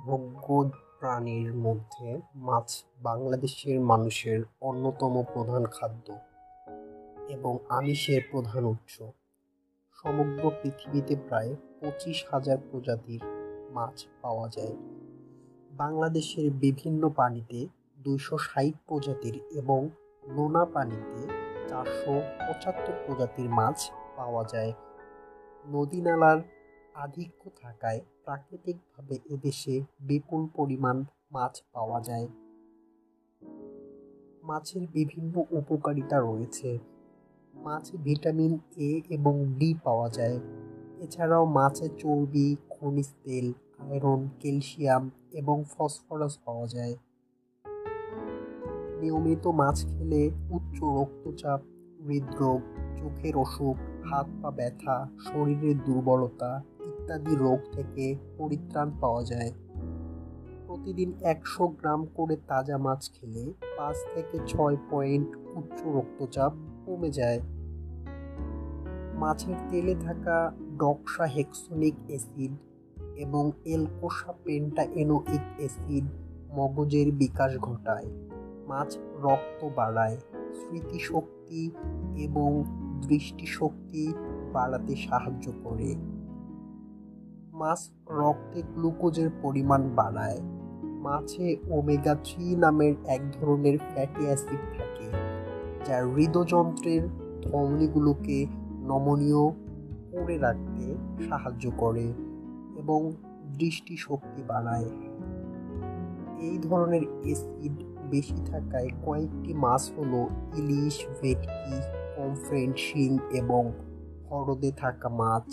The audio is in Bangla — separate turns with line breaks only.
ভোগ্য প্রাণীর মধ্যে মাছ বাংলাদেশের মানুষের অন্যতম প্রধান খাদ্য এবং আমিষের প্রধান উৎস। সমগ্র পৃথিবীতে প্রায় 25,000 প্রজাতির মাছ পাওয়া যায়। বাংলাদেশের বিভিন্ন পানিতে 260 প্রজাতির এবং নোনা পানিতে 475 প্রজাতির মাছ পাওয়া যায়। নদী-নালার আধিক্য থাকায় প্রাকৃতিকভাবে এদেশে বিপুল পরিমাণ মাছ পাওয়া যায়। মাছের বিভিন্ন উপকারিতা রয়েছে। মাছে ভিটামিন এ এবং ডি পাওয়া যায়। এছাড়াও মাছে চর্বি, খনিজ তেল, আয়রন, ক্যালসিয়াম এবং ফসফরাস পাওয়া যায়। নিয়মিত মাছ খেলে উচ্চ রক্তচাপ, হৃদরোগ, চোখের অসুখ, হাত পা ব্যথা, শরীরের দুর্বলতা ইত্যাদি রোগ থেকে পরিত্রাণ পাওয়া যায়। প্রতিদিন 100 গ্রাম করে তাজা মাছ খেলে 5 থেকে 6 পয়েন্ট উচ্চ রক্তচাপ কমে যায়। মাছের তেলে থাকা ডক্সাহেক্সোনিক অ্যাসিড এবং এলকোসা পেন্টাএনোইক অ্যাসিড মগজের বিকাশ ঘটায়। মাছ রক্ত বাড়ায়, স্মৃতিশক্তি এবং দৃষ্টিশক্তি বাড়াতে সাহায্য করে। মাছ রক্তে গ্লুকোজের পরিমাণ বাড়ায়। মাছে ওমেগা 3 নামের এক ধরনের ফ্যাটি অ্যাসিড থাকে, যা হৃদযন্ত্রের ধমনীগুলোকে নমনীয় করে রাখতে সাহায্য করে এবং দৃষ্টিশক্তি বাড়ায়। এই ধরনের অ্যাসিড বেশি থাকায় কয়েকটি মাছ হলো ইলিশ, ভেটকি, পমফ্রেট, শিং এবং হ্রদে থাকা মাছ।